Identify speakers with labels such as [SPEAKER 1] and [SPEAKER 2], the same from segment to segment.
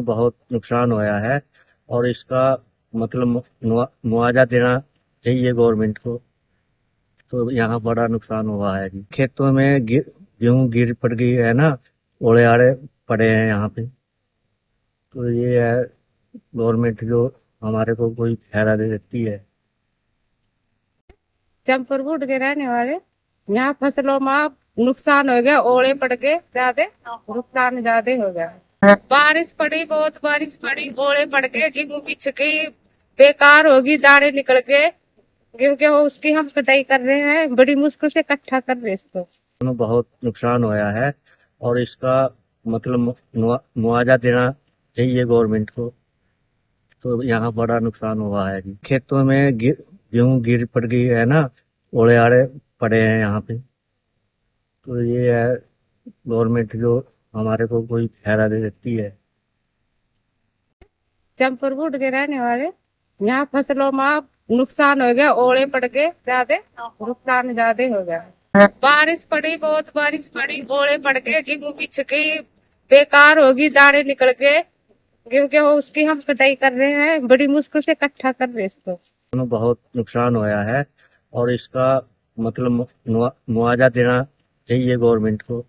[SPEAKER 1] बहुत नुकसान होया है और इसका मतलब मुआवजा देना चाहिए गवर्नमेंट को। तो यहाँ बड़ा नुकसान हुआ है जी। खेतों में गेहूं गिर पड़ गई है ना, ओले आड़े पड़े हैं यहाँ पे। तो ये है गवर्नमेंट जो हमारे को कोई फायदा दे देती है।
[SPEAKER 2] चंपरपुर के रहने वाले, यहाँ फसलों में नुकसान हो गया, ओले पड़ गए, ज्यादा नुकसान ज्यादा हो गया। बारिश पड़ी, बहुत बारिश पड़ी, ओले पड़ गए, गेहूं बिछ गई, बेकार होगी, दाने निकल गए, गेहूं के उसकी हम कटाई कर रहे हैं, बड़ी मुश्किल से इकट्ठा कर रहे हैं इसको।
[SPEAKER 1] बहुत नुकसान होया है और इसका मतलब मुआवजा देना चाहिए गवर्नमेंट को। तो यहाँ बड़ा नुकसान हुआ है जी। खेतों में गेहूं गिर पड़ गई है ना, ओले आड़े पड़े हैं यहाँ पे। तो ये है गवर्नमेंट जो हमारे को कोई फायदा दे देती है।
[SPEAKER 2] चंपरपुर के रहने वाले, यहाँ फसलों में नुकसान हो गया, ओले पड़ गए, ज्यादा नुकसान ज्यादा हो गया। बारिश पड़ी, बहुत बारिश पड़ी, ओले पड़ गए, गेहूं बिछ गई, बेकार होगी, दाने निकल गए, गेहूं के उसकी हम कटाई कर रहे हैं, बड़ी मुश्किल से इकट्ठा कर रहे हैं इसको।
[SPEAKER 1] बहुत नुकसान होया है और इसका मतलब मुआवजा देना चाहिए गवर्नमेंट को।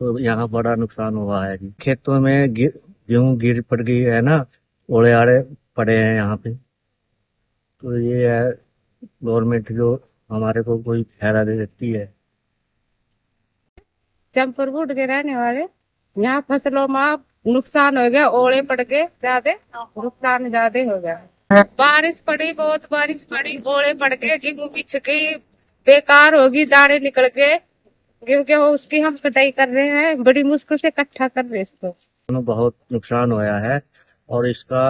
[SPEAKER 1] तो यहाँ बड़ा नुकसान हुआ है जी। खेतों में गेहूं गिर पड़ गई है ना, ओले आड़े पड़े हैं यहाँ पे। तो ये है गवर्नमेंट जो हमारे को कोई फायदा दे देती है।
[SPEAKER 2] चंपरपुर के रहने वाले, यहाँ फसलों में नुकसान हो गया, ओले पड़ गए, ज्यादा नुकसान ज्यादा हो गया। बारिश पड़ी, बहुत बारिश पड़ी, ओले पड़ गए, गेहूं बिछ गई, बेकार होगी, दाने निकल गए, गेहूं के उसकी हम कटाई कर रहे हैं, बड़ी मुश्किल से इकट्ठा कर रहे हैं इसको।
[SPEAKER 1] बहुत नुकसान होया है और इसका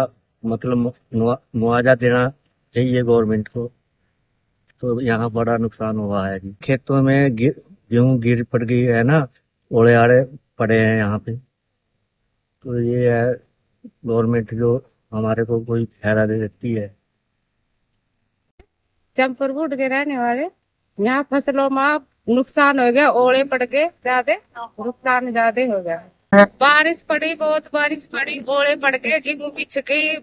[SPEAKER 1] मतलब मुआवजा देना चाहिए गवर्नमेंट को। तो यहाँ बड़ा नुकसान हुआ है जी। खेतों में गेहूं गिर पड़ गई है ना, ओले आड़े पड़े हैं यहाँ पे। तो ये है गवर्नमेंट जो हमारे को कोई फायदा दे देती है।
[SPEAKER 2] चंपरपुर के रहने वाले, यहाँ फसलों में नुकसान हो गया, ओले पड़ गए, ज्यादा नुकसान ज्यादा हो गया। बारिश पड़ी, बहुत बारिश पड़ी, ओले पड़ गए, गेहूं बिछ गई,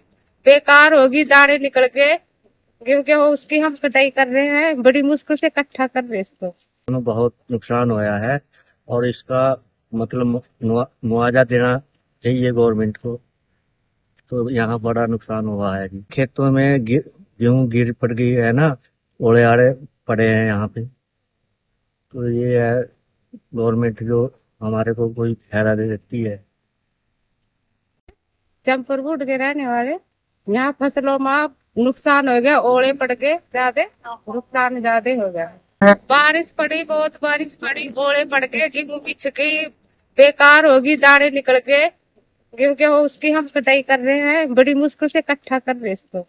[SPEAKER 2] बेकार होगी, दाने निकल गए, गेहूं के उसकी हम कटाई कर रहे हैं, बड़ी मुश्किल से इकट्ठा कर रहे हैं इसको।
[SPEAKER 1] बहुत नुकसान होया है और इसका मतलब मुआवजा देना चाहिए गवर्नमेंट को। तो यहाँ बड़ा नुकसान हुआ है जी। खेतों में गेहूं गिर पड़ गई है ना, ओले आड़े पड़े हैं यहाँ पे। तो ये है गवर्नमेंट जो हमारे को कोई फायदा दे देती है।
[SPEAKER 2] चंपरपुर के रहने वाले, यहाँ फसलों में नुकसान हो गया, ओले पड़ गए, ज्यादा नुकसान ज्यादा हो गया। बारिश पड़ी, बहुत बारिश पड़ी, ओले पड़ गए, गेहूं बिछ गई, बेकार होगी, दाने निकल गए, गेहूं के उसकी हम कटाई कर रहे हैं, बड़ी मुश्किल से इकट्ठा कर रहे हैं इसको।